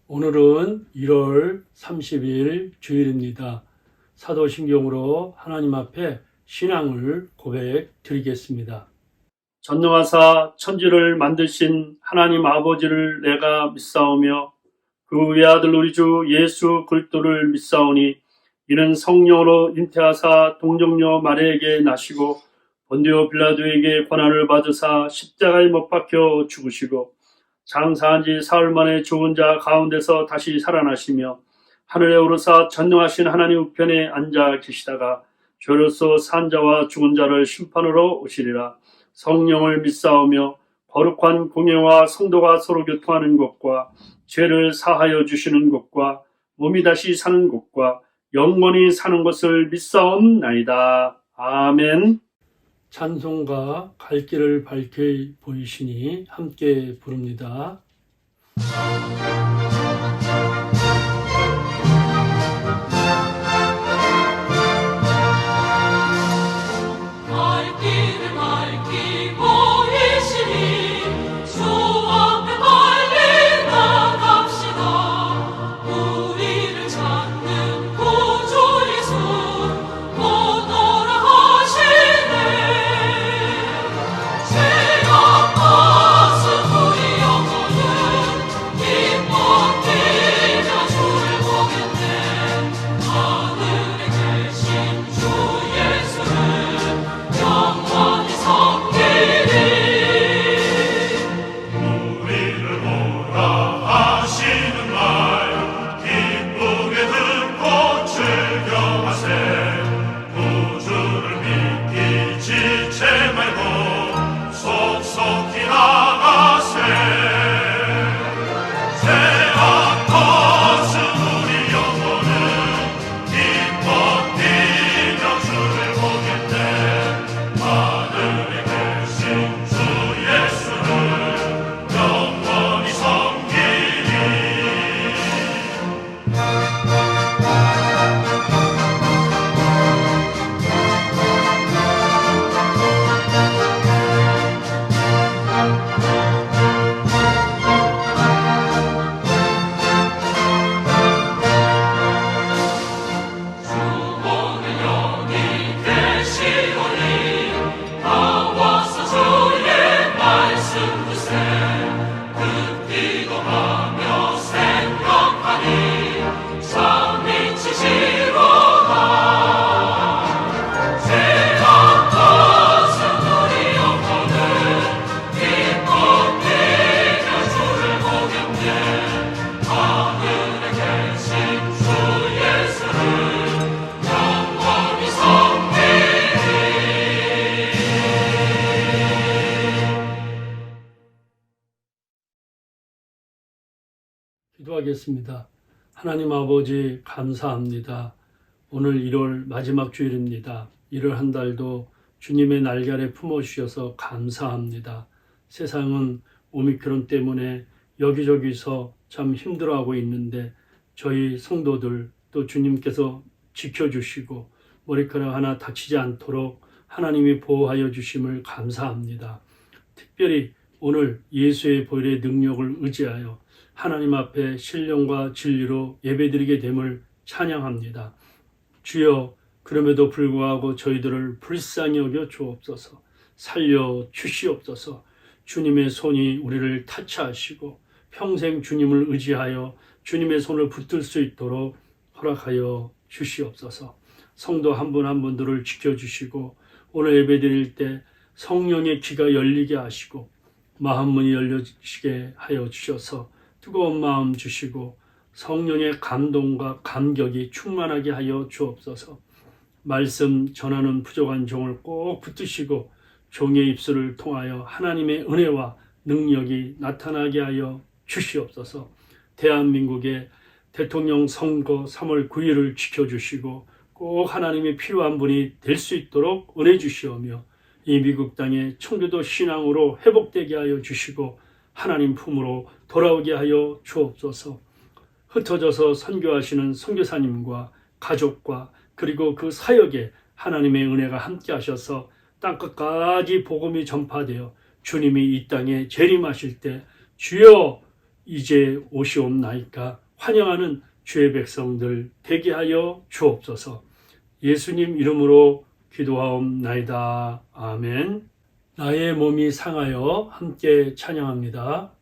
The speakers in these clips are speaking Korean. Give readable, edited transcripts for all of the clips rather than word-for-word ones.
오늘은 1월 30일 주일입니다. 사도신경으로 하나님 앞에 신앙을 고백 드리겠습니다. 전능하사 천지를 만드신 하나님 아버지를 내가 믿사오며 그 외아들 우리 주 예수 그리스도를 믿사오니 이는 성령으로 잉태하사 동정녀 마리아에게 나시고 본디오 빌라도에게 고난을 받으사 십자가에 못 박혀 죽으시고 장사한 지 사흘 만에 죽은 자 가운데서 다시 살아나시며 하늘에 오르사 전능하신 하나님 우편에 앉아 계시다가 죄로서 산 자와 죽은 자를 심판으로 오시리라. 성령을 믿사오며 거룩한 공예와 성도가 서로 교통하는 것과 죄를 사하여 주시는 것과 몸이 다시 사는 것과 영원히 사는 것을 믿사옵나이다. 아멘. 찬송가 갈 길을 밝히 보이시니 함께 부릅니다. 기도하겠습니다. 하나님 아버지 감사합니다. 오늘 1월 마지막 주일입니다. 1월 한 달도 주님의 날개 아래 품어주셔서 감사합니다. 세상은 오미크론 때문에 여기저기서 참 힘들어하고 있는데 저희 성도들 또 주님께서 지켜주시고 머리카락 하나 다치지 않도록 하나님이 보호하여 주심을 감사합니다. 특별히 오늘 예수의 보혈의 능력을 의지하여 하나님 앞에 신령과 진리로 예배드리게 됨을 찬양합니다. 주여, 그럼에도 불구하고 저희들을 불쌍히 여겨 주옵소서. 살려 주시옵소서. 주님의 손이 우리를 타치하시고 평생 주님을 의지하여 주님의 손을 붙들 수 있도록 허락하여 주시옵소서. 성도 한 분 한 분들을 지켜주시고 오늘 예배드릴 때 성령의 귀가 열리게 하시고 마음문이 열려지게 하여 주셔서 뜨거운 마음 주시고 성령의 감동과 감격이 충만하게 하여 주옵소서. 말씀 전하는 부족한 종을 꼭 붙드시고 종의 입술을 통하여 하나님의 은혜와 능력이 나타나게 하여 주시옵소서. 대한민국의 대통령 선거 3월 9일을 지켜주시고 꼭 하나님이 필요한 분이 될 수 있도록 은혜 주시오며 이 미국 땅의 청교도 신앙으로 회복되게 하여 주시고 하나님 품으로 돌아오게 하여 주옵소서. 흩어져서 선교하시는 선교사님과 가족과 그리고 그 사역에 하나님의 은혜가 함께 하셔서 땅끝까지 복음이 전파되어 주님이 이 땅에 재림하실 때 주여 이제 오시옵나이까 환영하는 주의 백성들 되게 하여 주옵소서. 예수님 이름으로 기도하옵나이다. 아멘. 나의 몸이 상하여 함께 찬양합니다.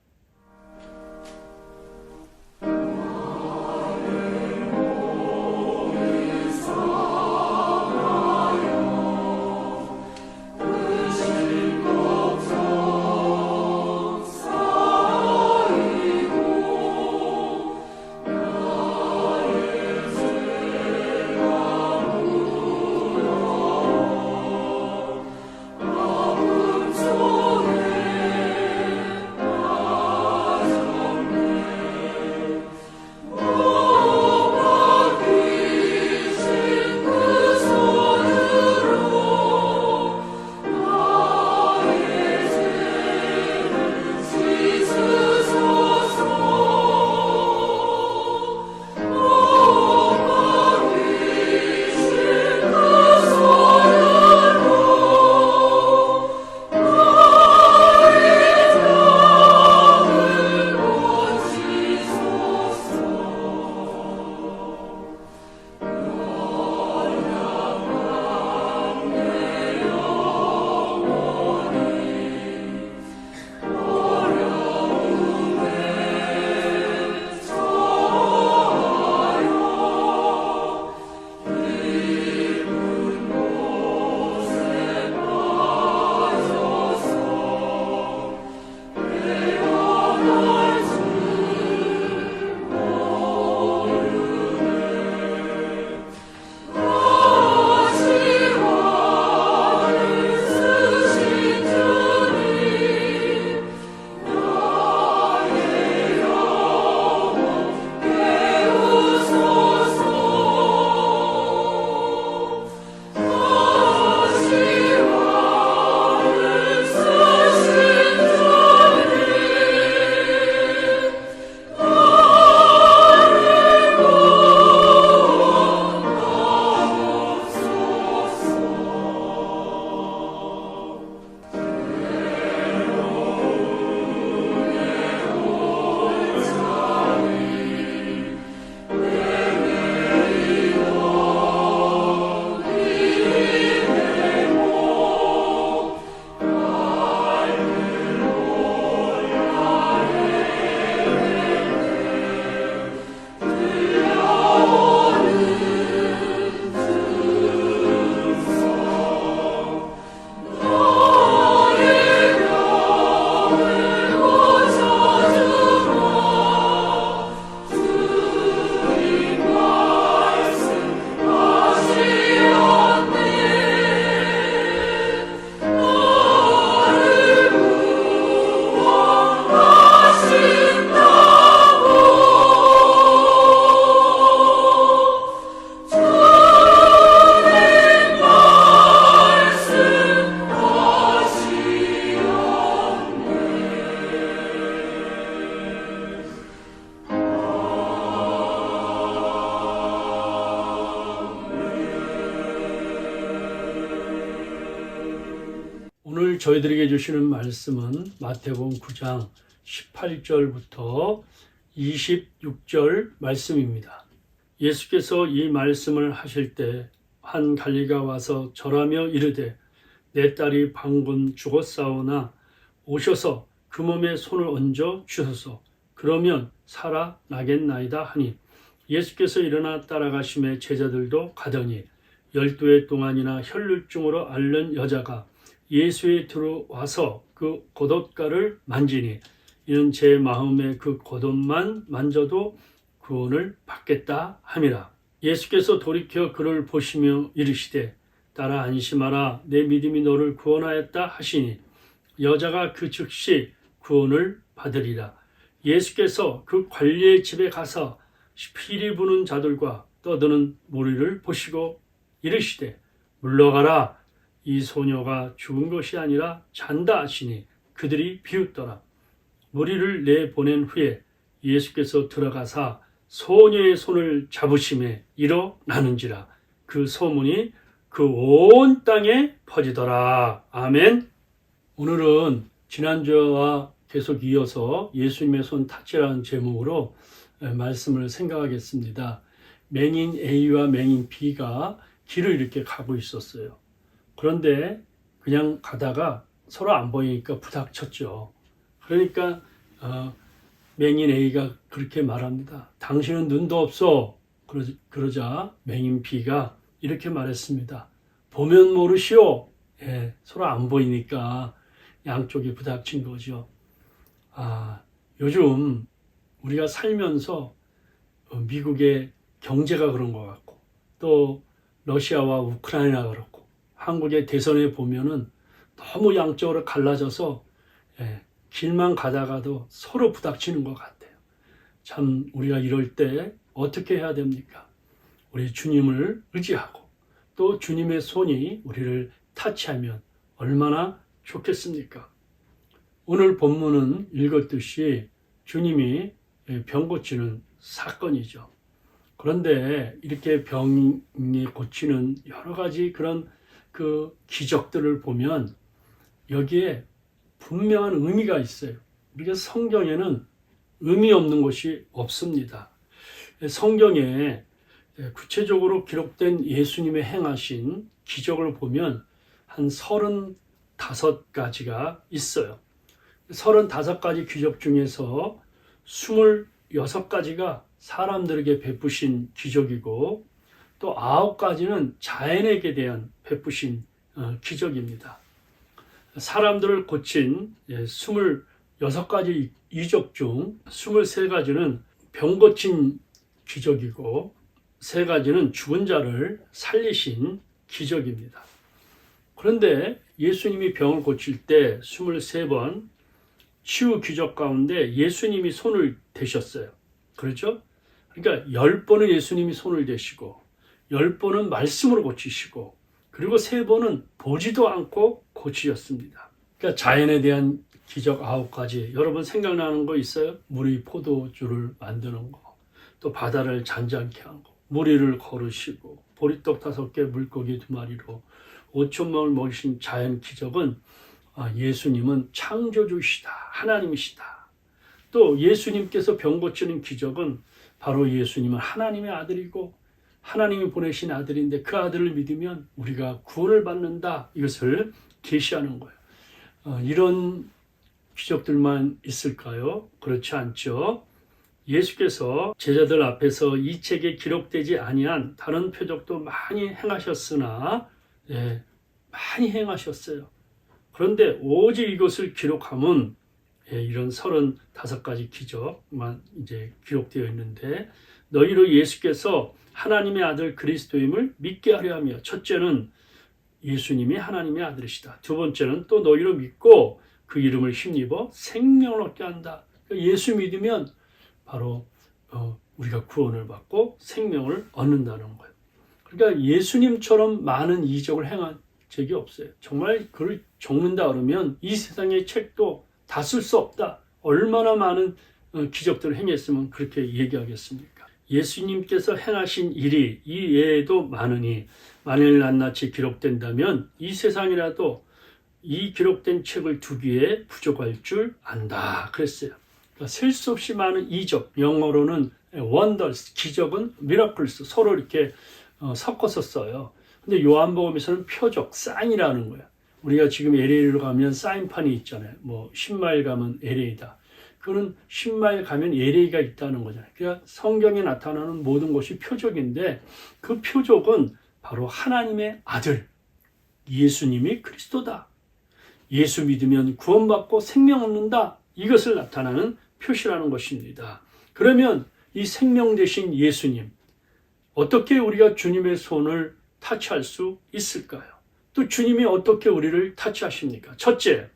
오늘 저희들에게 주시는 말씀은 마태복음 9장 18절부터 26절 말씀입니다. 예수께서 이 말씀을 하실 때 한 관리가 와서 절하며 이르되 내 딸이 방금 죽었사오나 오셔서 그 몸에 손을 얹어 주소서. 그러면 살아나겠나이다 하니 예수께서 일어나 따라가심에 제자들도 가더니 12해 동안이나 혈루증으로 앓는 여자가 예수에 들어와서 그 겉옷가를 만지니 이는 제 마음에 그 겉옷만 만져도 구원을 받겠다 함이라. 예수께서 돌이켜 그를 보시며 이르시되 딸아 안심하라 내 믿음이 너를 구원하였다 하시니 여자가 그 즉시 구원을 받으리라. 예수께서 그 관리의 집에 가서 피리 부는 자들과 떠드는 무리를 보시고 이르시되 물러가라. 이 소녀가 죽은 것이 아니라 잔다 하시니 그들이 비웃더라. 무리를 내보낸 후에 예수께서 들어가사 소녀의 손을 잡으심에 일어나는지라. 그 소문이 그 온 땅에 퍼지더라. 아멘. 오늘은 지난주와 계속 이어서 예수님의 손 타치라는 제목으로 말씀을 생각하겠습니다. 맹인 A와 맹인 B가 길을 이렇게 가고 있었어요. 그런데 그냥 가다가 서로 안 보이니까 부닥쳤죠. 그러니까 맹인 A가 그렇게 말합니다. 당신은 눈도 없어. 그러자 맹인 B가 이렇게 말했습니다. 보면 모르시오. 예, 서로 안 보이니까 양쪽이 부닥친 거죠. 요즘 우리가 살면서 미국의 경제가 그런 것 같고 또 러시아와 우크라이나가 그렇고 한국의 대선에 보면은 너무 양쪽으로 갈라져서 길만 가다가도 서로 부닥치는 것 같아요. 참 우리가 이럴 때 어떻게 해야 됩니까? 우리 주님을 의지하고 또 주님의 손이 우리를 타치하면 얼마나 좋겠습니까? 오늘 본문은 읽었듯이 주님이 병 고치는 사건이죠. 그런데 이렇게 병이 고치는 여러 가지 그런 그 기적들을 보면 여기에 분명한 의미가 있어요. 우리가 성경에는 의미 없는 것이 없습니다. 성경에 구체적으로 기록된 예수님의 행하신 기적을 보면 한 35가지가 있어요. 35가지 기적 중에서 26가지가 사람들에게 베푸신 기적이고 또 9가지는 자연에게 대한 베푸신 기적입니다. 사람들을 고친 26가지 이적 중 23가지는 병 고친 기적이고 3가지는 죽은 자를 살리신 기적입니다. 그런데 예수님이 병을 고칠 때 23번 치유 기적 가운데 예수님이 손을 대셨어요. 그렇죠? 그러니까 10번은 예수님이 손을 대시고 10번은 말씀으로 고치시고 그리고 3번은 보지도 않고 고치셨습니다. 그러니까 자연에 대한 기적 9가지. 여러분 생각나는 거 있어요? 물이 포도주를 만드는 거, 또 바다를 잔잔케 한 거, 무리를 걸으시고 보리떡 5개, 물고기 2마리로 5천명을 먹이신 자연 기적은 예수님은 창조주시다, 하나님이시다. 또 예수님께서 병 고치는 기적은 바로 예수님은 하나님의 아들이고 하나님이 보내신 아들인데 그 아들을 믿으면 우리가 구원을 받는다. 이것을 계시하는 거예요. 이런 기적들만 있을까요? 그렇지 않죠. 예수께서 제자들 앞에서 이 책에 기록되지 아니한 다른 표적도 많이 행하셨으나 많이 행하셨어요. 그런데 오직 이것을 기록하면 이런 35가지 기적만 이제 기록되어 있는데 너희로 예수께서 하나님의 아들 그리스도임을 믿게 하려 하며 첫째는 예수님이 하나님의 아들이시다. 두 번째는 또 너희로 믿고 그 이름을 힘입어 생명을 얻게 한다. 예수 믿으면 바로 우리가 구원을 받고 생명을 얻는다는 거예요. 그러니까 예수님처럼 많은 이적을 행한 적이 없어요. 정말 그걸 적는다 그러면 이 세상의 책도 다 쓸 수 없다. 얼마나 많은 기적들을 행했으면 그렇게 얘기하겠습니까? 예수님께서 행하신 일이 이 외에도 많으니 만일 낱낱이 기록된다면 이 세상이라도 이 기록된 책을 두기에 부족할 줄 안다. 그랬어요. 그러니까 셀 수 없이 많은 이적, 영어로는 wonders, 기적은 miracles, 서로 이렇게 섞어서 써요. 근데 요한복음에서는 표적, 사인이라는 거예요. 우리가 지금 LA로 가면 사인판이 있잖아요. 뭐 10마일 가면 LA다. 그거는 10마일 가면 LA가 있다는 거잖아요. 그러니까 성경에 나타나는 모든 것이 표적인데 그 표적은 바로 하나님의 아들, 예수님이 그리스도다. 예수 믿으면 구원받고 생명 얻는다. 이것을 나타나는 표시라는 것입니다. 그러면 이 생명 되신 예수님, 어떻게 우리가 주님의 손을 타치할 수 있을까요? 또 주님이 어떻게 우리를 타치하십니까? 첫째,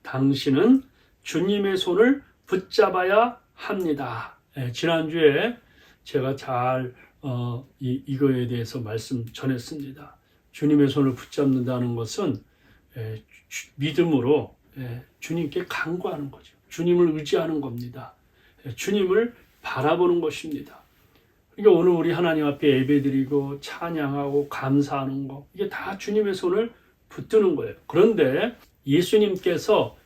당신은 주님의 손을 붙잡아야 합니다. 지난주에 제가 잘 이거에 대해서 말씀 전했습니다. 주님의 손을 붙잡는다는 것은 믿음으로 주님께 간구하는 거죠. 주님을 의지하는 겁니다. 주님을 바라보는 것입니다. 그러니까 오늘 우리 하나님 앞에 예배드리고 찬양하고 감사하는 거, 이게 다 주님의 손을 붙드는 거예요. 그런데 예수님께서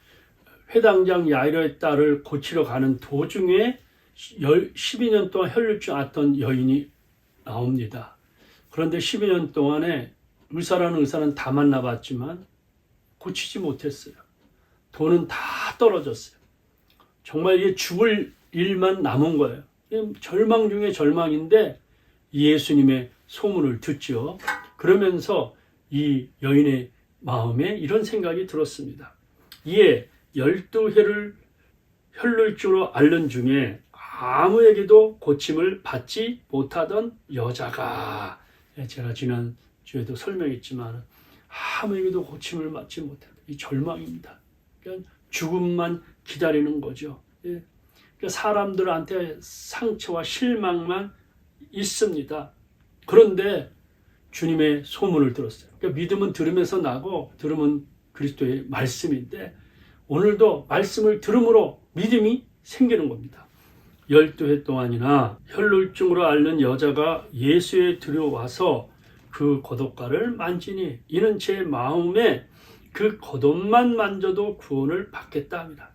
회당장 야이로의 딸을 고치러 가는 도중에 12년 동안 혈루증 앓던 여인이 나옵니다. 그런데 12년 동안에 의사라는 의사는 다 만나봤지만 고치지 못했어요. 돈은 다 떨어졌어요. 정말 이게 죽을 일만 남은 거예요. 절망 중에 절망인데 예수님의 소문을 듣죠. 그러면서 이 여인의 마음에 이런 생각이 들었습니다. 이에 12회를 혈루증으로 앓는 중에 아무에게도 고침을 받지 못하던 여자가, 제가 지난 주에도 설명했지만 아무에게도 고침을 받지 못한다. 이 절망입니다. 그러니까 죽음만 기다리는 거죠. 그러니까 사람들한테 상처와 실망만 있습니다. 그런데 주님의 소문을 들었어요. 그러니까 믿음은 들으면서 나고 들으면 그리스도의 말씀인데 오늘도 말씀을 들음으로 믿음이 생기는 겁니다. 12회 동안이나 혈루증으로 앓는 여자가 예수에 들여와서 그 겉옷가를 만지니 이는 제 마음에 그 겉옷만 만져도 구원을 받겠다 합니다.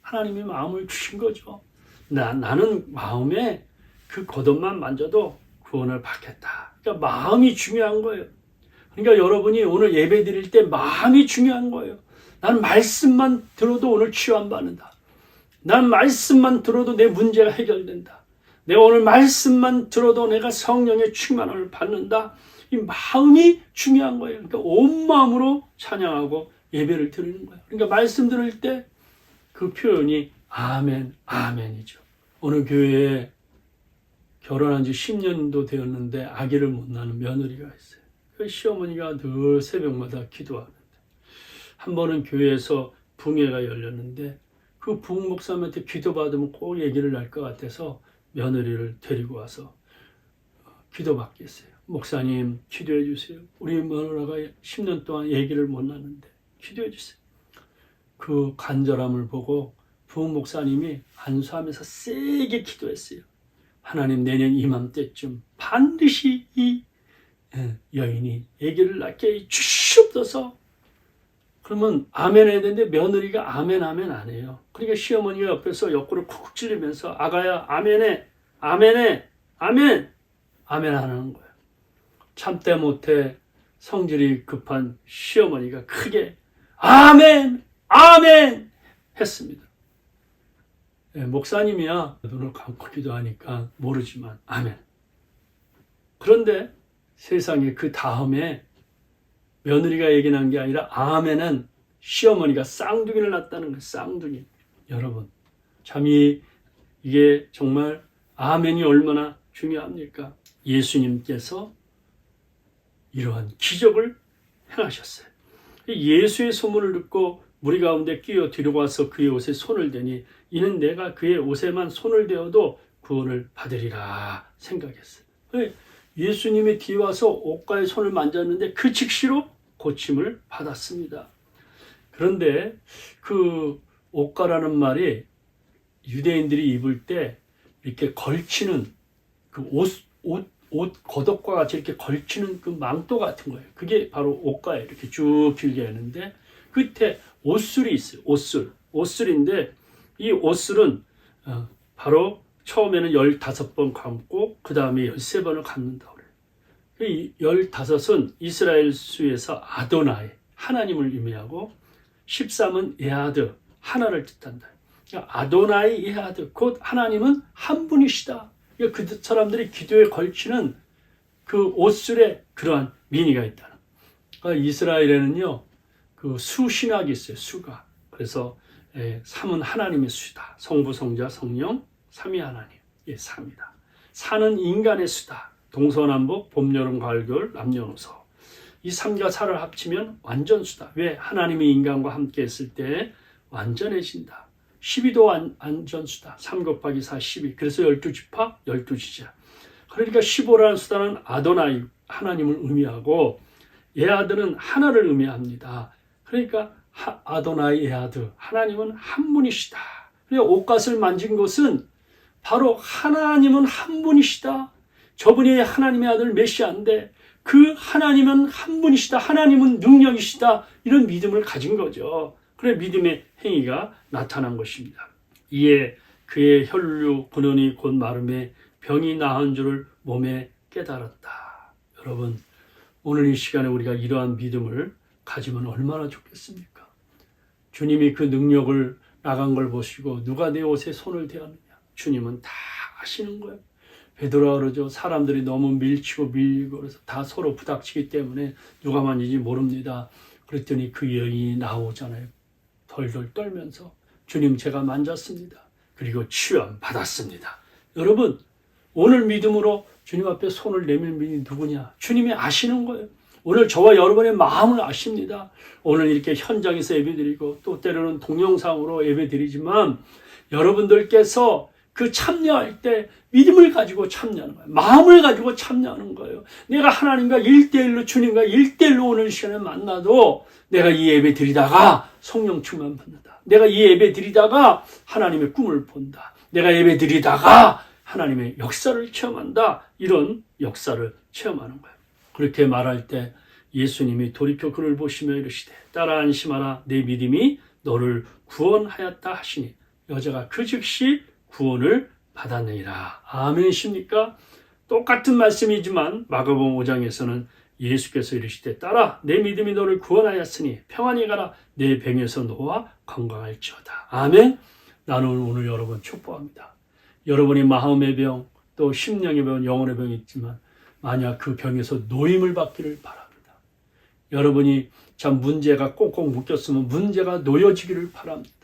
하나님이 마음을 주신 거죠. 나는 마음에 그 겉옷만 만져도 구원을 받겠다. 그러니까 마음이 중요한 거예요. 그러니까 여러분이 오늘 예배 드릴 때 마음이 중요한 거예요. 나는 말씀만 들어도 오늘 치유받는다. 난 말씀만 들어도 내 문제가 해결된다. 내가 오늘 말씀만 들어도 내가 성령의 충만함을 받는다. 이 마음이 중요한 거예요. 그러니까 온 마음으로 찬양하고 예배를 드리는 거예요. 그러니까 말씀 들을 때 그 표현이 아멘, 아멘이죠. 어느 교회에 결혼한 지 10년도 되었는데 아기를 못 낳는 며느리가 있어요. 그 시어머니가 늘 새벽마다 기도하는데 한 번은 교회에서 붕회가 열렸는데 그 부목사님한테 기도받으면 꼭 얘기를 날 것 같아서 며느리를 데리고 와서 기도받게 했어요. 목사님 기도해 주세요. 우리 며느라가 10년 동안 얘기를 못 낳는데 기도해 주세요. 그 간절함을 보고 부목사님이 안수하면서 세게 기도했어요. 하나님 내년 이맘때쯤 반드시 이 여인이 아기를 낳게 주시옵소서. 그러면 아멘 해야 되는데 며느리가 아멘 아멘 안 해요. 그러니까 시어머니가 옆에서 옆구리를 쿡쿡 찔리면서 아가야 아멘해 아멘해 아멘 아멘 하는 거예요. 참다 못해 성질이 급한 시어머니가 크게 아멘 아멘 했습니다. 목사님이야 눈을 감고 기도하니까 모르지만 아멘. 그런데 세상에 그 다음에 며느리가 얘기한 게 아니라 아멘은 시어머니가 쌍둥이를 낳았다는 거예요. 쌍둥이. 여러분 참 이게 정말 아멘이 얼마나 중요합니까? 예수님께서 이러한 기적을 행하셨어요. 예수의 소문을 듣고 무리 가운데 끼어 들어와서 그의 옷에 손을 대니 이는 내가 그의 옷에만 손을 대어도 구원을 받으리라 생각했어요. 예수님이 뒤에 와서 옷가에 손을 만졌는데 그 즉시로 고침을 받았습니다. 그런데 그 옷가라는 말이 유대인들이 입을 때 이렇게 걸치는 그 옷 겉옷과 같이 이렇게 걸치는 그 망토 같은 거예요. 그게 바로 옷가에 이렇게 쭉 길게 하는데 끝에 옷술이 있어요. 옷술인데 이 옷술은 바로 처음에는 15번 감고 그 다음에 13번을 감는다고 그래요. 이 15은 이스라엘 수에서 아도나이 하나님을 의미하고 13은 에하드 하나를 뜻한다. 그러니까 아도나이 에하드 곧 하나님은 한 분이시다. 그 사람들이 기도에 걸치는 그 옷술에 그러한 미니가 있다. 그러니까 이스라엘에는요 그 수신학이 있어요. 수가. 그래서 3은 하나님의 수다. 성부, 성자, 성령, 삼위 하나님. 3이다. 4는 인간의 수다. 동서남북, 봄, 여름, 가을, 겨울, 남녀노소. 이 3과 4를 합치면 완전수다. 왜? 하나님이 인간과 함께 했을 때 완전해진다. 12도 안전수다. 3 곱하기 4, 12. 그래서 12지파, 12지자. 그러니까 15라는 숫자는 아도나이, 하나님을 의미하고 에하드는 하나를 의미합니다. 그러니까 아도나이 에하드, 하나님은 한 분이시다. 그러니까 옷갓을 만진 것은 바로 하나님은 한 분이시다. 저분이 하나님의 아들 메시아인데 그 하나님은 한 분이시다. 하나님은 능력이시다. 이런 믿음을 가진 거죠. 그래 믿음의 행위가 나타난 것입니다. 이에 그의 혈류 근원이 곧 마름에 병이 나은 줄을 몸에 깨달았다. 여러분, 오늘 이 시간에 우리가 이러한 믿음을 가지면 얼마나 좋겠습니까? 주님이 그 능력을 나간 걸 보시고 누가 내 옷에 손을 대었느냐? 주님은 다 아시는 거예요. 베드로가 그러죠. 사람들이 너무 밀치고 밀리고 그래서 다 서로 부닥치기 때문에 누가 만지지 모릅니다. 그랬더니 그 여인이 나오잖아요. 덜덜 떨면서 주님 제가 만졌습니다. 그리고 치유함 받았습니다. 여러분, 오늘 믿음으로 주님 앞에 손을 내밀 분이 누구냐? 주님이 아시는 거예요. 오늘 저와 여러분의 마음을 아십니다. 오늘 이렇게 현장에서 예배드리고 또 때로는 동영상으로 예배드리지만 여러분들께서 그 참여할 때 믿음을 가지고 참여하는 거예요. 마음을 가지고 참여하는 거예요. 내가 하나님과 1대1로 주님과 1대1로 오늘 시간에 만나도 내가 이 예배 드리다가 성령 충만 받는다. 내가 이 예배 드리다가 하나님의 꿈을 본다. 내가 예배 드리다가 하나님의 역사를 체험한다. 이런 역사를 체험하는 거예요. 그렇게 말할 때 예수님이 돌이켜 그를 보시며 이르시되 따라 안심하라. 내 믿음이 너를 구원하였다 하시니 여자가 그 즉시 구원을 받았느니라. 아멘이십니까? 똑같은 말씀이지만 마가복음 5장에서는 예수께서 이르시되 따라 내 믿음이 너를 구원하였으니 평안히 가라. 내 병에서 너와 건강할지어다. 아멘. 나는 오늘 여러분 축복합니다. 여러분이 마음의 병, 또 심령의 병, 영혼의 병이 있지만 만약 그 병에서 노임을 받기를 바랍니다. 여러분이 참 문제가 꼭꼭 묶였으면 문제가 놓여지기를 바랍니다.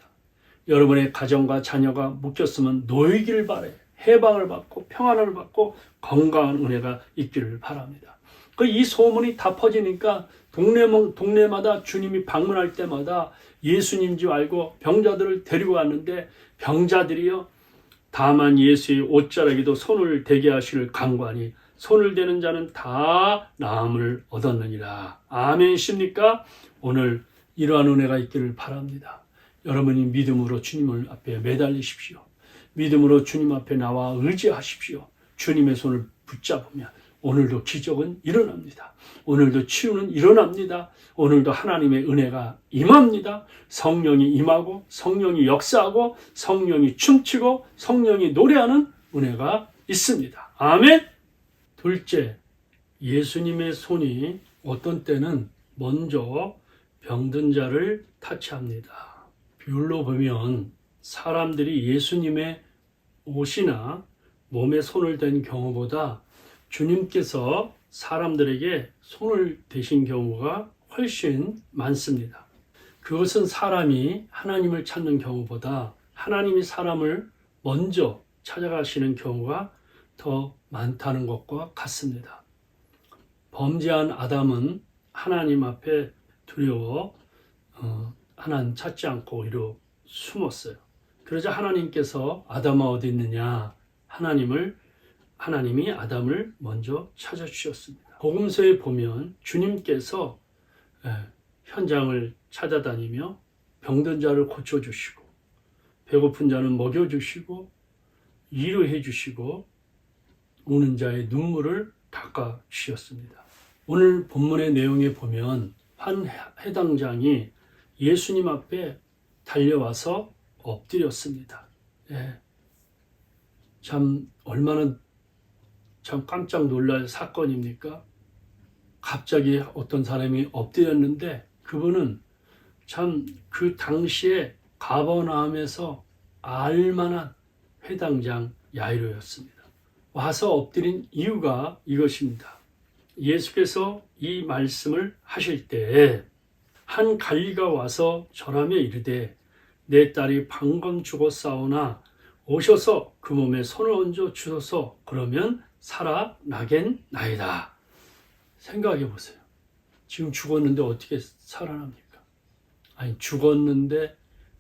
여러분의 가정과 자녀가 묶였으면 놓이기를 바라요. 해방을 받고 평안을 받고 건강한 은혜가 있기를 바랍니다. 이 소문이 다 퍼지니까 동네마다 주님이 방문할 때마다 예수님 줄 알고 병자들을 데리고 왔는데 병자들이요 다만 예수의 옷자락에도 손을 대게 하시를 간구하니 손을 대는 자는 다 나음을 얻었느니라. 아멘이십니까? 오늘 이러한 은혜가 있기를 바랍니다. 여러분이 믿음으로 주님을 앞에 매달리십시오. 믿음으로 주님 앞에 나와 의지하십시오. 주님의 손을 붙잡으면 오늘도 기적은 일어납니다. 오늘도 치유는 일어납니다. 오늘도 하나님의 은혜가 임합니다. 성령이 임하고 성령이 역사하고 성령이 춤추고 성령이 노래하는 은혜가 있습니다. 아멘. 둘째, 예수님의 손이 어떤 때는 먼저 병든 자를 타치합니다. 비율로 보면 사람들이 예수님의 옷이나 몸에 손을 댄 경우보다 주님께서 사람들에게 손을 대신 경우가 훨씬 많습니다. 그것은 사람이 하나님을 찾는 경우보다 하나님이 사람을 먼저 찾아가시는 경우가 더 많다는 것과 같습니다. 범죄한 아담은 하나님 앞에 두려워 하나님 찾지 않고 오히려 숨었어요. 그러자 하나님께서 아담아 어디 있느냐? 하나님이 아담을 먼저 찾아주셨습니다. 복음서에 보면 주님께서 현장을 찾아다니며 병든 자를 고쳐주시고 배고픈 자는 먹여주시고 위로해 주시고 우는 자의 눈물을 닦아주셨습니다. 오늘 본문의 내용에 보면 한 해당장이 예수님 앞에 달려와서 엎드렸습니다. 참 얼마나 참 깜짝 놀랄 사건입니까? 갑자기 어떤 사람이 엎드렸는데 그분은 참 그 당시에 가버나움에서 알만한 회당장 야이로였습니다. 와서 엎드린 이유가 이것입니다. 예수께서 이 말씀을 하실 때 한 관리가 와서 전하며 이르되 내 딸이 방금 죽었사오나 오셔서 그 몸에 손을 얹어 주소서 그러면 살아나겠나이다. 생각해 보세요. 지금 죽었는데 어떻게 살아납니까? 아니 죽었는데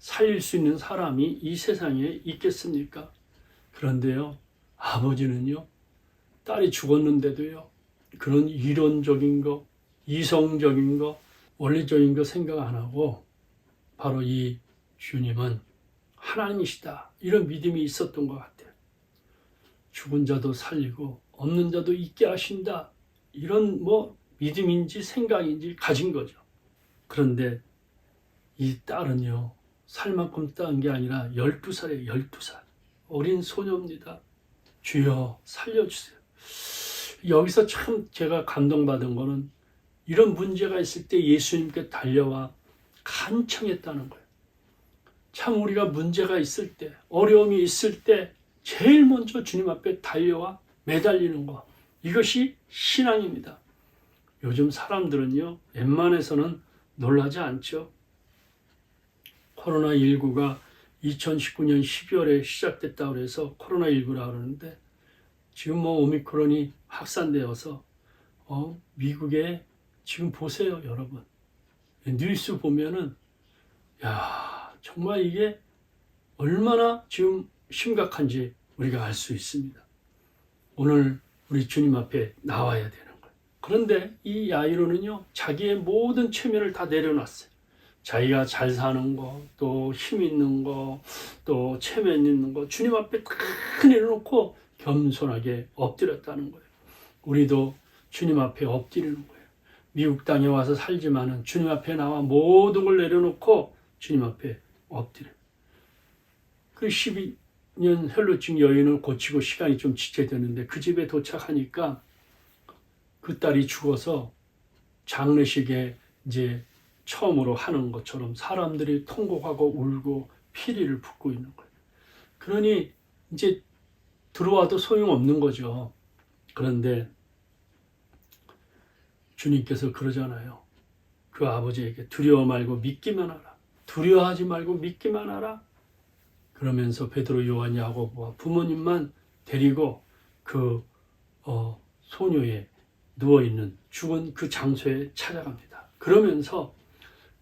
살릴 수 있는 사람이 이 세상에 있겠습니까? 그런데요, 아버지는요, 딸이 죽었는데도요, 그런 이론적인 거, 이성적인 거, 원리적인 거 생각 안 하고 바로 이 주님은 하나님이시다. 이런 믿음이 있었던 것 같아요. 죽은 자도 살리고 없는 자도 있게 하신다. 이런 믿음인지 생각인지 가진 거죠. 그런데 이 딸은요, 살 만큼 딴 게 아니라 12살이에요. 12살. 어린 소녀입니다. 주여 살려주세요. 여기서 참 제가 감동받은 거는 이런 문제가 있을 때 예수님께 달려와 간청했다는 거예요. 참 우리가 문제가 있을 때, 어려움이 있을 때 제일 먼저 주님 앞에 달려와 매달리는 거. 이것이 신앙입니다. 요즘 사람들은요, 웬만해서는 놀라지 않죠. 코로나19가 2019년 12월에 시작됐다고 해서 코로나19라 그러는데 지금 오미크론이 확산되어서 미국에 지금 보세요, 여러분. 뉴스 보면은 정말 이게 얼마나 지금 심각한지 우리가 알 수 있습니다. 오늘 우리 주님 앞에 나와야 되는 거예요. 그런데 이 야이로는요, 자기의 모든 체면을 다 내려놨어요. 자기가 잘 사는 거, 또 힘 있는 거, 또 체면 있는 거, 주님 앞에 다 내려놓고 겸손하게 엎드렸다는 거예요. 우리도 주님 앞에 엎드리는 거예요. 미국 땅에 와서 살지만은 주님 앞에 나와 모든 걸 내려놓고 주님 앞에 엎드려요. 그 12년 혈루증 여인을 고치고 시간이 좀 지체되는데 그 집에 도착하니까 그 딸이 죽어서 장례식에 이제 처음으로 하는 것처럼 사람들이 통곡하고 울고 피리를 붓고 있는 거예요. 그러니 이제 들어와도 소용없는 거죠. 그런데 주님께서 그러잖아요. 그 아버지에게 두려워 말고 믿기만 하라. 두려워하지 말고 믿기만 하라. 그러면서 베드로, 요한, 야고보와 부모님만 데리고 그 소녀의 누워있는 죽은 그 장소에 찾아갑니다. 그러면서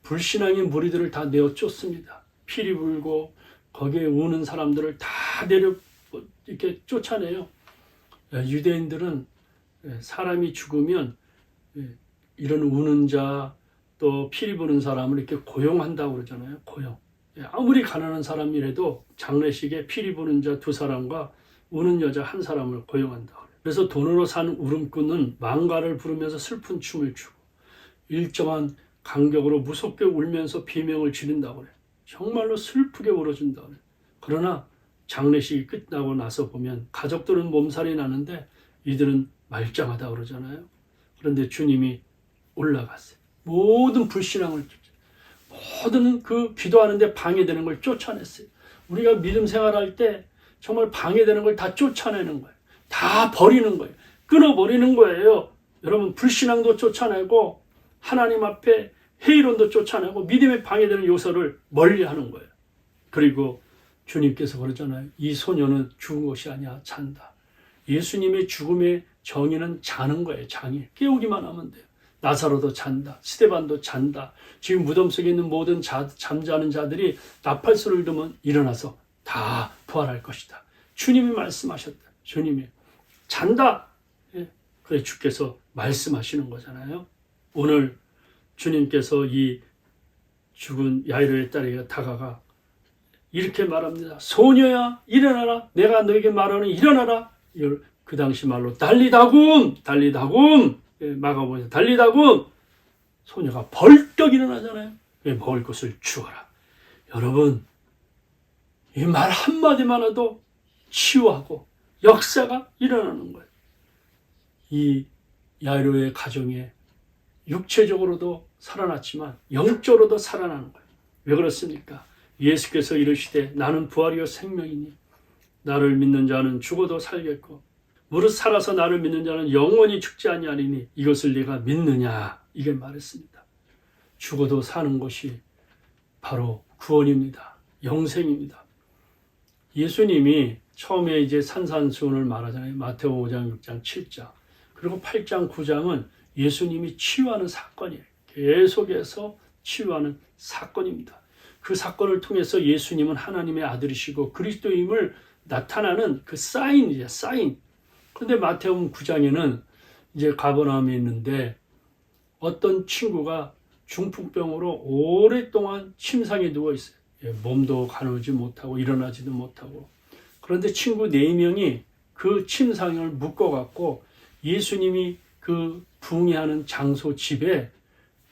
불신앙의 무리들을 다 내어 쫓습니다. 피리 불고 거기에 우는 사람들을 다 이렇게 쫓아내요. 유대인들은 사람이 죽으면 이런 우는 자, 또 피리 부는 사람을 이렇게 고용한다고 그러잖아요. 고용. 아무리 가난한 사람이라도 장례식에 피리 부는 자 2사람과 우는 여자 1사람을 고용한다고 그래요. 그래서 돈으로 산 울음꾼은 망가를 부르면서 슬픈 춤을 추고 일정한 간격으로 무섭게 울면서 비명을 지른다고 그래요. 정말로 슬프게 울어준다고 그래요. 그러나 장례식이 끝나고 나서 보면 가족들은 몸살이 나는데 이들은 말짱하다고 그러잖아요. 그런데 주님이 올라갔어요. 모든 불신앙을, 모든 그 기도하는데 방해되는 걸 쫓아냈어요. 우리가 믿음 생활할 때 정말 방해되는 걸 다 쫓아내는 거예요. 다 버리는 거예요. 끊어버리는 거예요. 여러분, 불신앙도 쫓아내고 하나님 앞에 회의론도 쫓아내고 믿음에 방해되는 요소를 멀리하는 거예요. 그리고 주님께서 그러잖아요. 이 소녀는 죽은 것이 아니야, 잔다. 예수님의 죽음의 정의는 자는 거예요. 장애. 깨우기만 하면 돼요. 나사로도 잔다. 스데반도 잔다. 지금 무덤 속에 있는 모든 잠자는 자들이 나팔소리를 들으면 일어나서 다 부활할 것이다. 주님이 말씀하셨다. 주님이 잔다. 그래 주께서 말씀하시는 거잖아요. 오늘 주님께서 이 죽은 야이로의 딸에게 다가가 이렇게 말합니다. 소녀야 일어나라. 내가 너에게 말하는 일어나라. 그 당시 말로 달리다굼 마가복음에서 달리다굼. 소녀가 벌떡 일어나잖아요. 먹을 것을 주어라. 여러분, 이 말 한마디만 해도 치유하고 역사가 일어나는 거예요. 이 야이로의 가정에 육체적으로도 살아났지만 영적으로도 살아나는 거예요. 왜 그렇습니까? 예수께서 이르시되 나는 부활이요 생명이니 나를 믿는 자는 죽어도 살겠고 무릇 살아서 나를 믿는 자는 영원히 죽지 아니하리니 이것을 네가 믿느냐, 이게 말했습니다. 죽어도 사는 것이 바로 구원입니다. 영생입니다. 예수님이 처음에 이제 산산수훈을 말하잖아요. 마태복음 5장, 6장, 7장. 그리고 8장, 9장은 예수님이 치유하는 사건이에요. 계속해서 치유하는 사건입니다. 그 사건을 통해서 예수님은 하나님의 아들이시고 그리스도임을 나타나는 그 사인이죠, 사인. 그런데 마태복음 9장에는 이제 가버나움에 있는데 어떤 친구가 중풍병으로 오랫동안 침상에 누워 있어요. 몸도 가누지 못하고 일어나지도 못하고. 그런데 친구 4명이 그 침상을 묶어갖고 예수님이 그 부흥회하는 장소 집에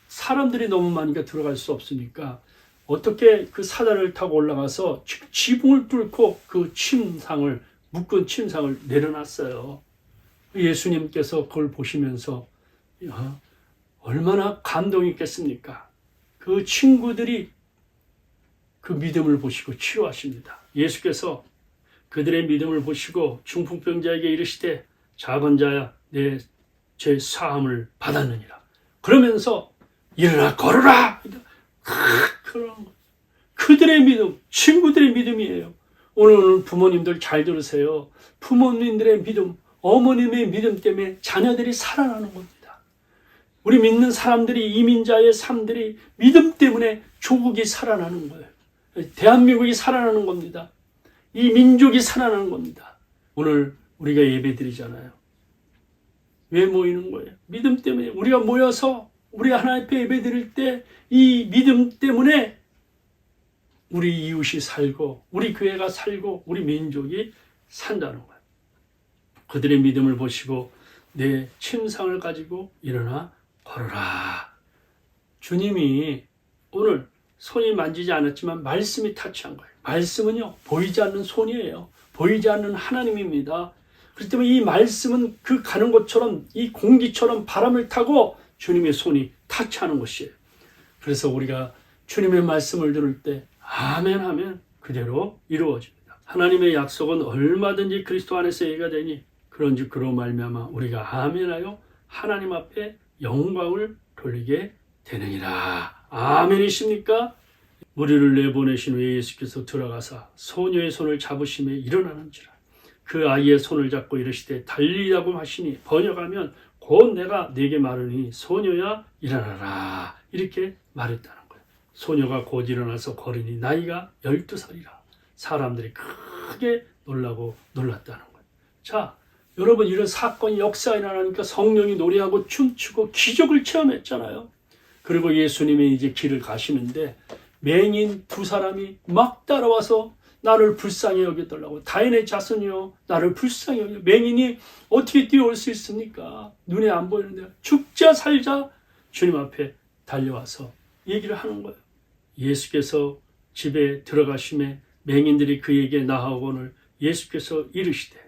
사람들이 너무 많으니까 들어갈 수 없으니까 어떻게 그 사다리를 타고 올라가서 지붕을 뚫고 그 침상을, 묶은 침상을 내려놨어요. 예수님께서 그걸 보시면서 얼마나 감동이 있겠습니까? 그 친구들이 그 믿음을 보시고 치유하십니다. 예수께서 그들의 믿음을 보시고 중풍병자에게 이르시되 작은 자야 내 죄 사함을 받았느니라. 그러면서 일어나 걸어라. 그들의 믿음, 친구들의 믿음이에요. 오늘 부모님들 잘 들으세요. 부모님들의 믿음, 어머님의 믿음 때문에 자녀들이 살아나는 겁니다. 우리 믿는 사람들이, 이민자의 삶들이 믿음 때문에 조국이 살아나는 거예요. 대한민국이 살아나는 겁니다. 이 민족이 살아나는 겁니다. 오늘 우리가 예배 드리잖아요. 왜 모이는 거예요? 믿음 때문에. 우리가 모여서 우리 하나님 앞에 예배 드릴 때 이 믿음 때문에 우리 이웃이 살고 우리 교회가 살고 우리 민족이 산다는 거예요. 그들의 믿음을 보시고 내 침상을 가지고 일어나 걸어라. 주님이 오늘 손이 만지지 않았지만 말씀이 타치한 거예요. 말씀은요, 보이지 않는 손이에요. 보이지 않는 하나님입니다. 그렇기 때문에 이 말씀은 그 가는 것처럼 이 공기처럼 바람을 타고 주님의 손이 타치하는 것이에요. 그래서 우리가 주님의 말씀을 들을 때 아멘 하면 그대로 이루어집니다. 하나님의 약속은 얼마든지 그리스도 안에서 예가 되니 그런즉 그로 말미암아 우리가 아멘하여 하나님 앞에 영광을 돌리게 되느니라. 아멘이십니까? 우리를 내보내신 후에 예수께서 들어가사 소녀의 손을 잡으심에 일어나는지라. 그 아이의 손을 잡고 이르시되 달리라고 하시니 번역하면 곧 내가 네게 말하니 소녀야 일어나라. 이렇게 말했다는 거예요. 소녀가 곧 일어나서 걸으니 나이가 12살이라. 사람들이 크게 놀라고 놀랐다는 거예요. 자, 여러분 이런 사건이 역사가 일어나니까 성령이 노래하고 춤추고 기적을 체험했잖아요. 그리고 예수님이 이제 길을 가시는데 맹인 2사람이 막 따라와서 나를 불쌍히 여겨달라고. 다인의 자손이요 나를 불쌍히 여겨. 맹인이 어떻게 뛰어올 수 있습니까? 눈에 안 보이는데 죽자 살자 주님 앞에 달려와서 얘기를 하는 거예요. 예수께서 집에 들어가심에 맹인들이 그에게 나아오거늘 예수께서 이르시되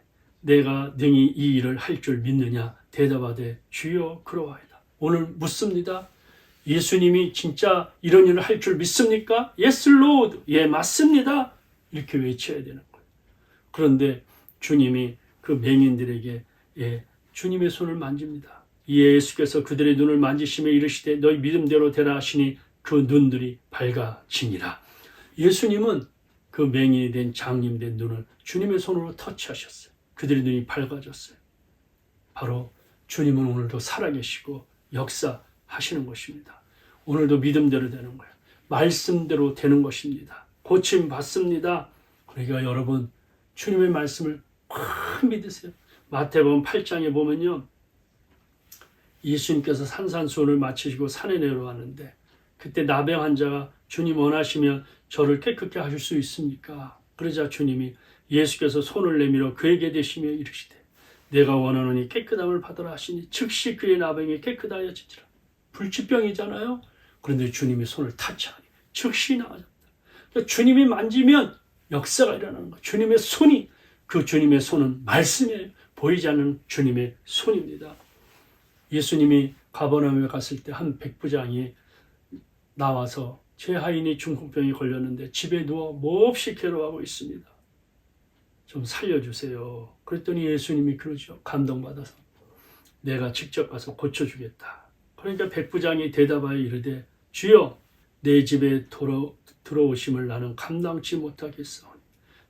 내가 능히 이 일을 할 줄 믿느냐 대답하되 주여 그러하이다. 오늘 묻습니다. 예수님이 진짜 이런 일을 할 줄 믿습니까? Yes, Lord. 예, 맞습니다. 이렇게 외쳐야 되는 거예요. 그런데 주님이 그 맹인들에게 주님의 손을 만집니다. 예수께서 그들의 눈을 만지시며 이르시되 너희 믿음대로 되라 하시니 그 눈들이 밝아지니라. 예수님은 그 맹인이 된 장님 된 눈을 주님의 손으로 터치하셨어요. 그들의 눈이 밝아졌어요. 바로 주님은 오늘도 살아계시고 역사하시는 것입니다. 오늘도 믿음대로 되는 거예요. 말씀대로 되는 것입니다. 고침 받습니다. 그러니까 여러분 주님의 말씀을 꽉 믿으세요. 마태복음 8장에 보면요. 예수님께서 산산수훈을 마치시고 산에 내려왔는데 그때 나병 환자가 주님 원하시면 저를 깨끗게 하실 수 있습니까? 그러자 주님이 예수께서 손을 내밀어 그에게 대시며 이르시되 내가 원하노니 깨끗함을 받으라 하시니 즉시 그의 나병이 깨끗하여지니라. 불치병이잖아요. 그런데 주님이 손을 타치하니 즉시 나아졌다. 그러니까 주님이 만지면 역사가 일어나는 거예요. 주님의 손이, 그 주님의 손은 말씀이에요. 보이지 않는 주님의 손입니다. 예수님이 가버나움에 갔을 때 한 백부장이 나와서 제 하인이 중풍병이 걸렸는데 집에 누워 몹시 괴로워하고 있습니다. 좀 살려주세요. 그랬더니 예수님이 그러죠. 감동받아서 내가 직접 가서 고쳐주겠다. 그러니까 백부장이 대답하여 이르되 주여 내 집에 들어오심을 나는 감당치 못하겠사오니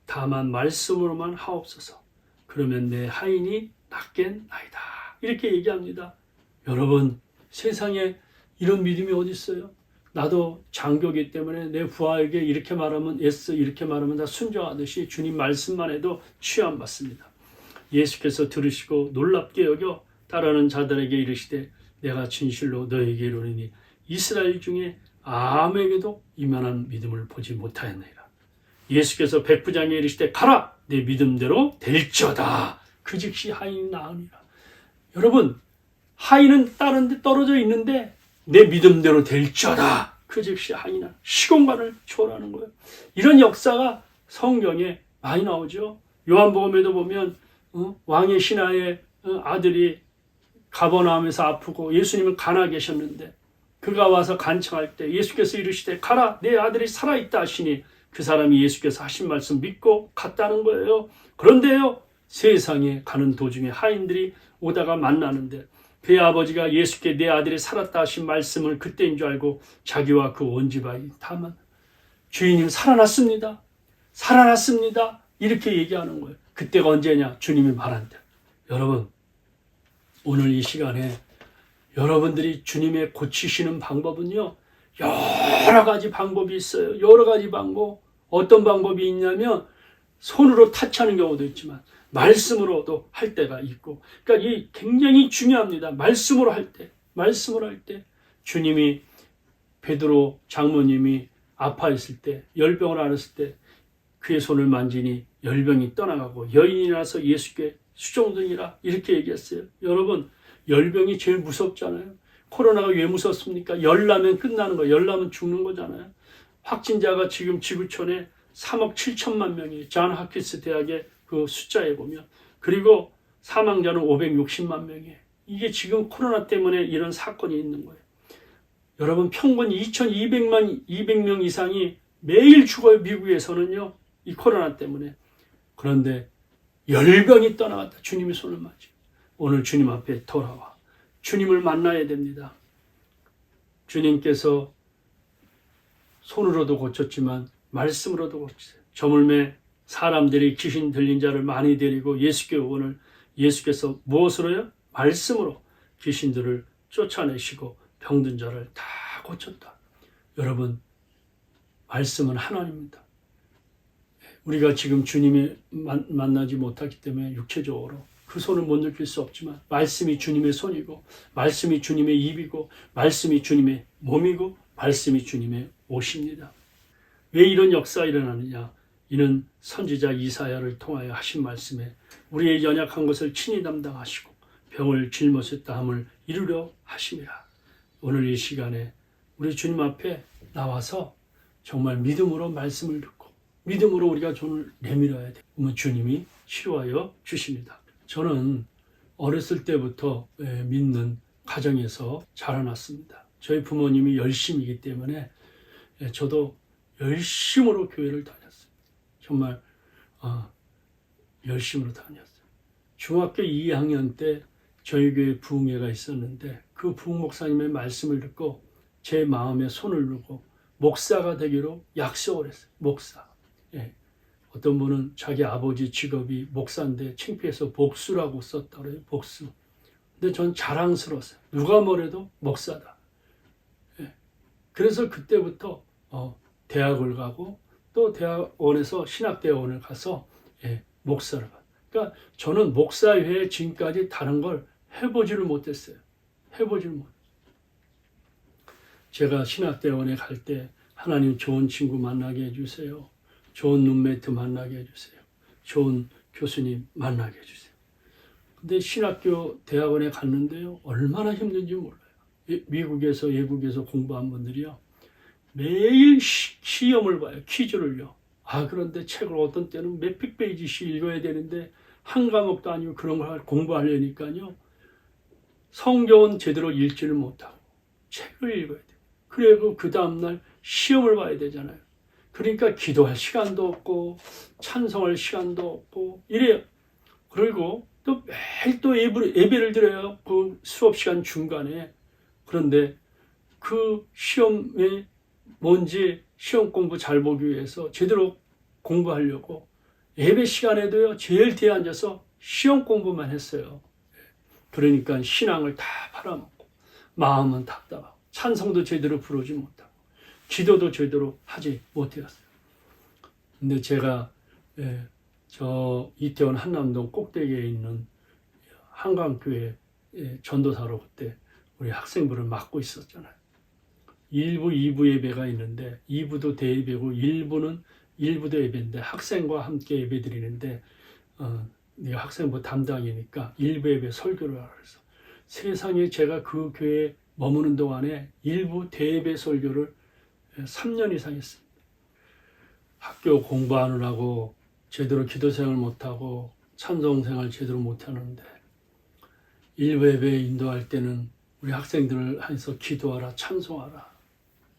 다만 말씀으로만 하옵소서. 그러면 내 하인이 낫겠나이다. 이렇게 얘기합니다. 여러분 세상에 이런 믿음이 어디 있어요? 나도 장교기 때문에 내 부하에게 이렇게 말하면 예스, 이렇게 말하면 다 순종하듯이 주님 말씀만 해도 취함받습니다. 예수께서 들으시고 놀랍게 여겨 따르는 자들에게 이르시되 내가 진실로 너에게 이르노니 이스라엘 중에 아무에게도 이만한 믿음을 보지 못하였느니라. 예수께서 백부장에게 이르시되 가라, 내 믿음대로 될지어다. 그 즉시 하인이 나으니라. 여러분, 하인은 다른 데 떨어져 있는데 내 믿음대로 될지어다. 그 즉시 하인이 시공간을 초월하는 거예요. 이런 역사가 성경에 많이 나오죠. 요한복음에도 보면 왕의 신하의 아들이 가버나움에서 아프고 예수님은 가나 계셨는데 그가 와서 간청할 때 예수께서 이르시되 가라, 내 아들이 살아있다 하시니 그 사람이 예수께서 하신 말씀 믿고 갔다는 거예요. 그런데요, 세상에 가는 도중에 하인들이 오다가 만나는데 그의 아버지가 예수께 내 아들이 살았다 하신 말씀을 그때인 줄 알고 자기와 그 온 집안이 다 만나. 주인님 살아났습니다. 살아났습니다. 이렇게 얘기하는 거예요. 그때가 언제냐? 주님이 말한대. 여러분, 오늘 이 시간에 여러분들이 주님의 고치시는 방법은요, 여러 가지 방법이 있어요. 여러 가지 방법. 어떤 방법이 있냐면 손으로 타치하는 경우도 있지만 말씀으로도 할 때가 있고, 그러니까 이 굉장히 중요합니다. 말씀으로 할 때 주님이 베드로 장모님이 아파했을 때, 열병을 앓았을 때 그의 손을 만지니 열병이 떠나가고 여인이라서 예수께 수종드니라 이렇게 얘기했어요. 여러분, 열병이 제일 무섭잖아요. 코로나가 왜 무섭습니까? 열나면 끝나는 거예요. 열나면 죽는 거잖아요. 확진자가 지금 지구촌에 3억 7천만 명이에요. 존 홉킨스 대학의 그 숫자에 보면. 그리고 사망자는 560만 명이에요. 이게 지금 코로나 때문에 이런 사건이 있는 거예요. 여러분, 평균 2,200명 이상이 매일 죽어요. 미국에서는요. 이 코로나 때문에. 그런데 열병이 떠나갔다. 주님의 손을 맞지. 오늘 주님 앞에 돌아와. 주님을 만나야 됩니다. 주님께서 손으로도 고쳤지만 말씀으로도 고치세요. 저물매 사람들이 귀신 들린 자를 많이 데리고 예수께 오거늘 예수께서 무엇으로요? 말씀으로 귀신들을 쫓아내시고 병든 자를 다 고쳤다. 여러분, 말씀은 하나님입니다. 우리가 지금 주님이 만나지 못하기 때문에 육체적으로 그 손을 못 느낄 수 없지만 말씀이 주님의 손이고 말씀이 주님의 입이고 말씀이 주님의 몸이고 말씀이 주님의 옷입니다. 왜 이런 역사가 일어나느냐? 이는 선지자 이사야를 통하여 하신 말씀에 우리의 연약한 것을 친히 담당하시고 병을 짊어졌다 함을 이루려 하심이라. 오늘 이 시간에 우리 주님 앞에 나와서 정말 믿음으로 말씀을 듣고 믿음으로 우리가 손을 내밀어야 돼요. 그러면 주님이 치료하여 주십니다. 저는 어렸을 때부터 믿는 가정에서 자라났습니다. 저희 부모님이 열심이기 때문에 저도 열심으로 교회를 다녔어요. 정말 열심으로 다녔어요. 중학교 2학년 때 저희 교회 부흥회가 있었는데 그 부흥 목사님의 말씀을 듣고 제 마음에 손을 놓고 목사가 되기로 약속을 했어요. 목사. 어떤 분은 자기 아버지 직업이 목사인데 창피해서 복수라고 썼다 그래요. 복수. 근데 전 자랑스러웠어요. 누가 뭐래도 목사다. 그래서 그때부터 대학을 가고 또 대학원에서 신학대학원을 가서 목사를 가요. 그러니까 저는 목사 외에 지금까지 다른 걸 해보지를 못했어요. 제가 신학대학원에 갈 때 하나님 좋은 친구 만나게 해주세요. 좋은 룸메이트 만나게 해주세요. 좋은 교수님 만나게 해주세요. 근데 신학교 대학원에 갔는데요. 얼마나 힘든지 몰라요. 미국에서 외국에서 공부한 분들이요. 매일 시험을 봐요. 퀴즈를요. 그런데 책을 어떤 때는 몇백 페이지씩 읽어야 되는데 한 과목도 아니고 그런 걸 공부하려니까요. 성경은 제대로 읽지를 못하고 책을 읽어야 돼요. 그리고 그 다음날 시험을 봐야 되잖아요. 그러니까 기도할 시간도 없고 찬송할 시간도 없고 이래요. 그리고 또 매일 또 예배를 드려요. 그 수업 시간 중간에. 그런데 그 시험에 뭔지 시험 공부 잘 보기 위해서 제대로 공부하려고 예배 시간에도요. 제일 뒤에 앉아서 시험 공부만 했어요. 그러니까 신앙을 다 팔아먹고 마음은 답답하고 찬송도 제대로 부르지 못하고 기도도 제대로 하지 못했어요. 근데 제가 저 이태원 한남동 꼭대기에 있는 한강교회 전도사로 그때 우리 학생부를 맡고 있었잖아요. 1부, 2부 예배가 있는데 2부도 대예배고 1부도 예배인데 학생과 함께 예배 드리는데 내가 학생부 담당이니까 1부 예배 설교를 하라 그래서 세상에 제가 그 교회에 머무는 동안에 1부 대예배 설교를 3년 이상 했습니다. 학교 공부하느라고 제대로 기도생활 못하고 찬송생활 제대로 못하는데 1부 예배 인도할 때는 우리 학생들을 해서 기도하라 찬송하라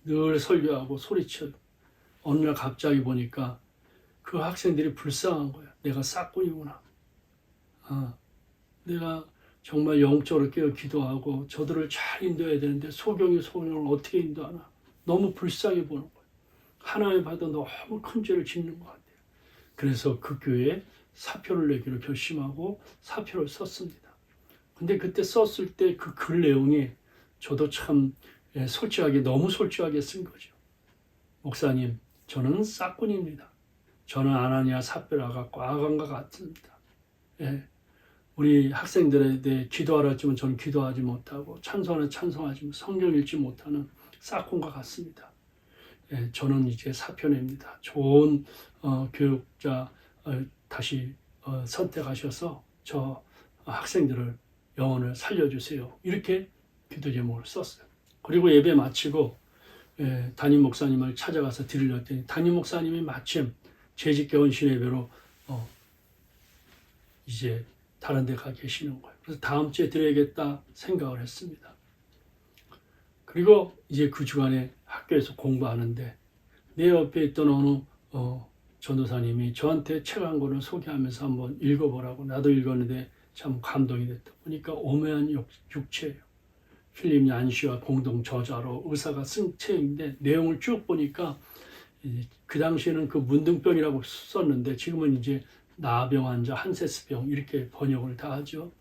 늘 설교하고 소리쳐. 어느 날 갑자기 보니까 그 학생들이 불쌍한 거야. 내가 싹군이구나. 내가 정말 영적으로 깨어 기도하고 저들을 잘 인도해야 되는데 소경을 어떻게 인도하나. 너무 불쌍해 보는 거야. 하나님 받아 너무 큰 죄를 짓는 것 같아요. 그래서 그 교회에 사표를 내기로 결심하고 사표를 썼습니다. 근데 그때 썼을 때 그 글 내용이 저도 참 솔직하게 너무 솔직하게 쓴 거죠. 목사님, 저는 싹군입니다. 저는 아나니아 삽비라가 과감과 같습니다. 우리 학생들에 대해 기도하라 했지만 저는 기도하지 못하고 찬송하라 찬송하지 성경 읽지 못하는 싹군과 같습니다. 저는 이제 사표 냅니다. 좋은 교육자 다시 선택하셔서 저 학생들을 영혼을 살려주세요. 이렇게 기도 제목을 썼어요. 그리고 예배 마치고 담임 목사님을 찾아가서 드리려 했더니 담임 목사님이 마침 재직개원 신예배로 이제 다른 데 가 계시는 거예요. 그래서 다음 주에 드려야겠다 생각을 했습니다. 그리고 이제 그 주간에 학교에서 공부하는데 내 옆에 있던 어느 전도사님이 저한테 책 한 권을 소개하면서 한번 읽어보라고 나도 읽었는데 참 감동이 됐다. 보니까 오묘한 육체예요. 필립 얀시와 공동 저자로 의사가 쓴 책인데 내용을 쭉 보니까 그 당시에는 그 문둥병이라고 썼는데 지금은 이제 나병 환자, 한세스병 이렇게 번역을 다 하죠.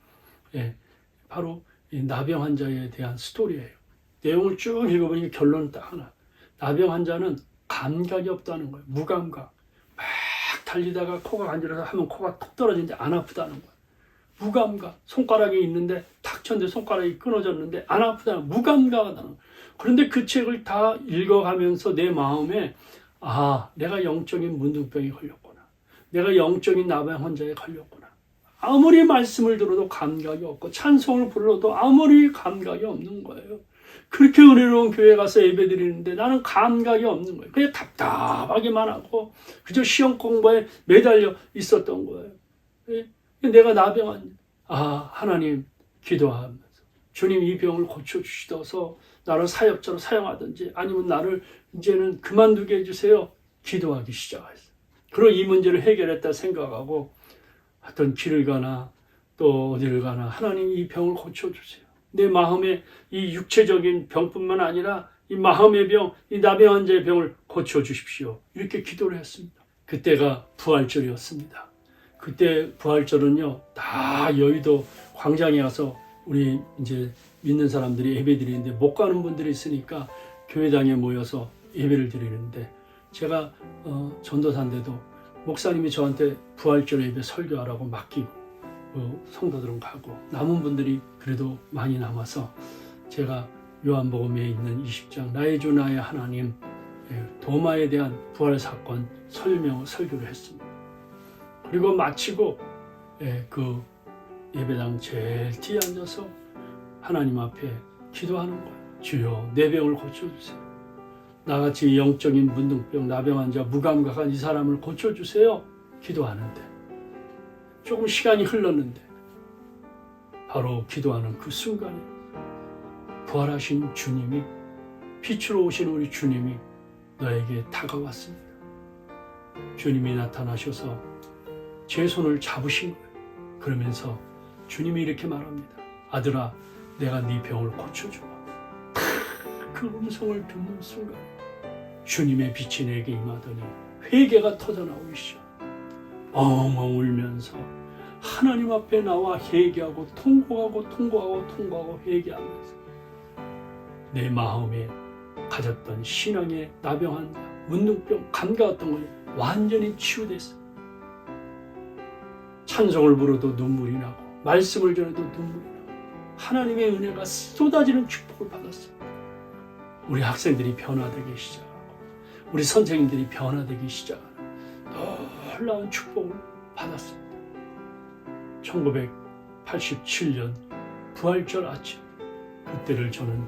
바로 나병 환자에 대한 스토리예요. 내용을 쭉 읽어보니까 결론은 딱 하나. 나병 환자는 감각이 없다는 거예요. 무감각. 막 달리다가 코가 간지러서 하면 코가 톡 떨어지는데 안 아프다는 거예요. 무감각. 손가락이 있는데 탁 쳤는데 손가락이 끊어졌는데 안 아프다는 거예요. 무감각하다는 거예요. 그런데 그 책을 다 읽어가면서 내 마음에 내가 영적인 문둥병에 걸렸구나. 내가 영적인 나병 환자에 걸렸구나. 아무리 말씀을 들어도 감각이 없고 찬송을 불러도 아무리 감각이 없는 거예요. 그렇게 은혜로운 교회 가서 예배 드리는데 나는 감각이 없는 거예요. 그냥 답답하기만 하고 그저 시험 공부에 매달려 있었던 거예요. 내가 나병한 하나님 기도하면서 주님 이 병을 고쳐주시어서 나를 사역자로 사용하든지 아니면 나를 이제는 그만두게 해주세요. 기도하기 시작했어요. 그리고 이 문제를 해결했다 생각하고 어떤 길을 가나 또 어디를 가나 하나님 이 병을 고쳐주세요. 내 마음의 이 육체적인 병뿐만 아니라 이 마음의 병, 이 나병 환자의 병을 고쳐주십시오. 이렇게 기도를 했습니다. 그때가 부활절이었습니다. 그때 부활절은요, 다 여의도 광장에 와서 우리 이제 믿는 사람들이 예배 드리는데 못 가는 분들이 있으니까 교회당에 모여서 예배를 드리는데 제가 전도사인데도 목사님이 저한테 부활절 예배 설교하라고 맡기고 성도들은 가고 남은 분들이 그래도 많이 남아서 제가 요한복음에 있는 20장 나의 주 나의 하나님 도마에 대한 부활 사건 설교를 했습니다. 그리고 마치고 그 예배당 제일 뒤에 앉아서 하나님 앞에 기도하는 거예요. 주여 내 병을 고쳐주세요. 나같이 영적인 문둥병, 나병 환자, 무감각한 이 사람을 고쳐주세요. 기도하는데 조금 시간이 흘렀는데 바로 기도하는 그 순간에 부활하신 주님이 빛으로 오신 우리 주님이 너에게 다가왔습니다. 주님이 나타나셔서 제 손을 잡으신 거예요. 그러면서 주님이 이렇게 말합니다. 아들아 내가 네 병을 고쳐주마. 그 음성을 듣는 순간 주님의 빛이 내게 임하더니 회개가 터져나오기 시작. 엉엉 울면서 하나님 앞에 나와 회개하고 통곡하고 회개하면서 내 마음에 가졌던 신앙의 나병한 문둥병, 감가 같은 것이 완전히 치유됐어요. 찬송을 부르도 눈물이 나고 말씀을 전해도 눈물이 나고 하나님의 은혜가 쏟아지는 축복을 받았어요. 우리 학생들이 변화되기 시작하고 우리 선생님들이 변화되기 시작하는 놀라운 축복을 받았습니다. 1987년 부활절 아침, 그때를 저는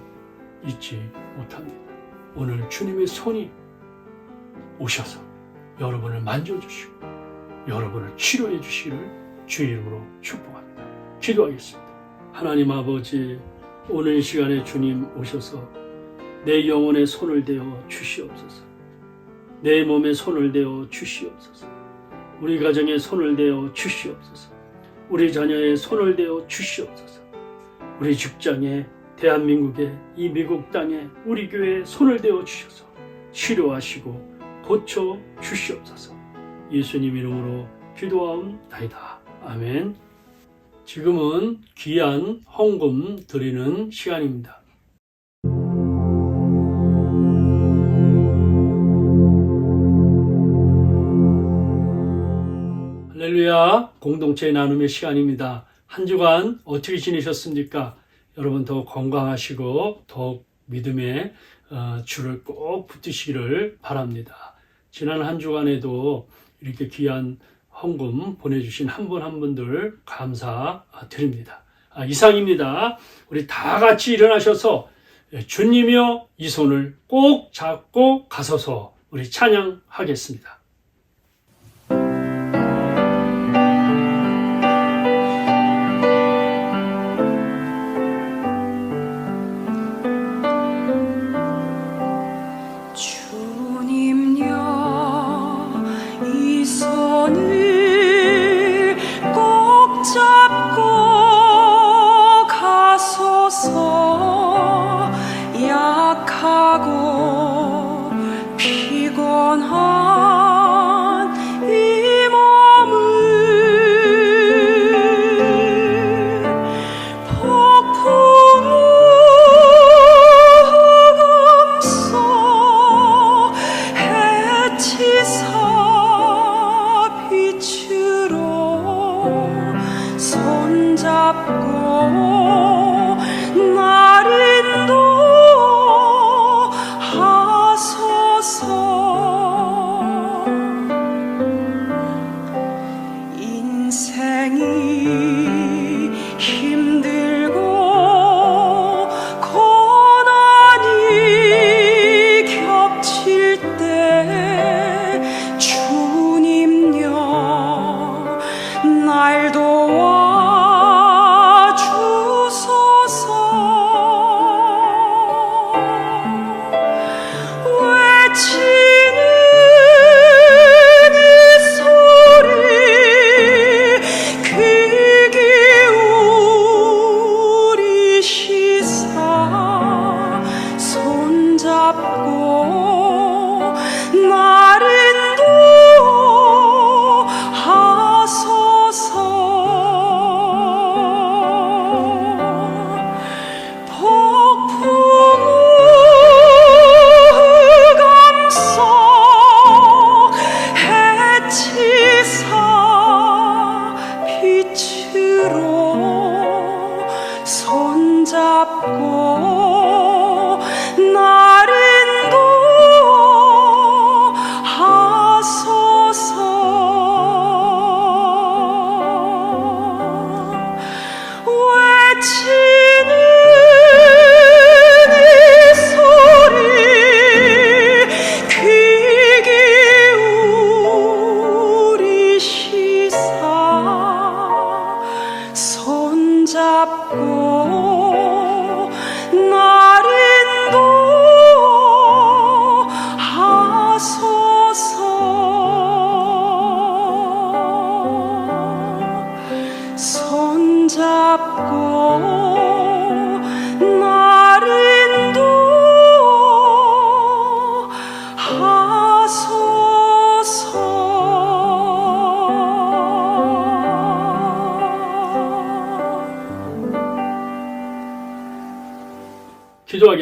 잊지 못합니다. 오늘 주님의 손이 오셔서 여러분을 만져주시고 여러분을 치료해 주시기를 주의 이름으로 축복합니다. 기도하겠습니다. 하나님 아버지, 오늘 시간에 주님 오셔서 내 영혼에 손을 대어 주시옵소서. 내 몸에 손을 대어 주시옵소서. 우리 가정에 손을 대어 주시옵소서. 우리 자녀의 손을 대어 주시옵소서. 우리 직장에, 대한민국에, 이 미국 땅에, 우리 교회에 손을 대어 주셔서 치료하시고 고쳐 주시옵소서. 예수님 이름으로 기도하옵나이다. 아멘. 지금은 귀한 헌금 드리는 시간입니다. 할렐루야, 공동체 나눔의 시간입니다. 한 주간 어떻게 지내셨습니까? 여러분 더 건강하시고 더욱 믿음의 줄을 꼭 붙드시기를 바랍니다. 지난 한 주간에도 이렇게 귀한 헌금 보내주신 한 분 한 분들 감사드립니다. 이상입니다. 우리 다 같이 일어나셔서 주님이여 이 손을 꼭 잡고 가소서 우리 찬양하겠습니다. 약하고 피곤한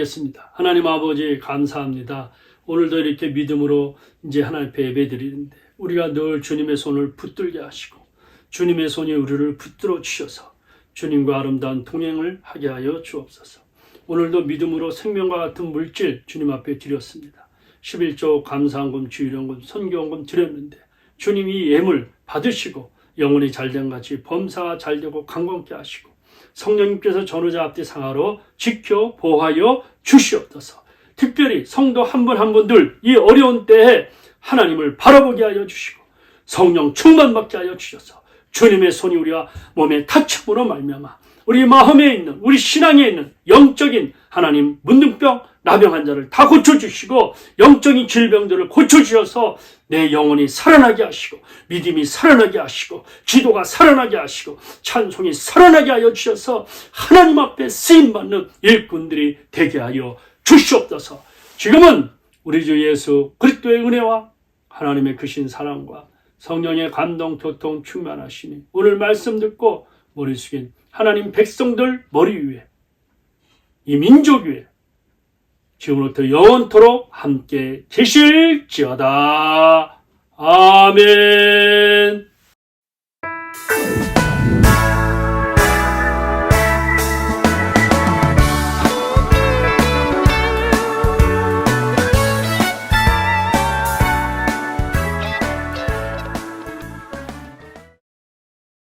기도하겠습니다. 하나님 아버지 감사합니다. 오늘도 이렇게 믿음으로 이제 하나님 앞에 예배드리는데 우리가 늘 주님의 손을 붙들게 하시고 주님의 손이 우리를 붙들어 주셔서 주님과 아름다운 동행을 하게 하여 주옵소서. 오늘도 믿음으로 생명과 같은 물질 주님 앞에 드렸습니다. 11조 감사헌금, 주일헌금, 선교헌금 드렸는데 주님이 예물 받으시고 영혼이 잘된 같이 범사가 잘되고 강건케 하시고 성령님께서 전우자 앞뒤 상하로 지켜 보호하여 주시옵소서. 특별히 성도 한 분 한 분들 이 어려운 때에 하나님을 바라보게 하여 주시고 성령 충만받게 하여 주셔서 주님의 손이 우리와 몸에 타침으로 말미암아 우리 마음에 있는 우리 신앙에 있는 영적인 하나님 문둥병 나병 환자를 다 고쳐주시고 영적인 질병들을 고쳐주셔서 내 영혼이 살아나게 하시고 믿음이 살아나게 하시고 기도가 살아나게 하시고 찬송이 살아나게 하여 주셔서 하나님 앞에 쓰임받는 일꾼들이 되게 하여 주시옵소서. 지금은 우리 주 예수 그리스도의 은혜와 하나님의 크신 사랑과 성령의 감동 교통 충만하시니 오늘 말씀 듣고 머리 숙인 하나님 백성들 머리 위에 이 민족 위에 지금부터 영원토록 함께 계실지어다. 아멘.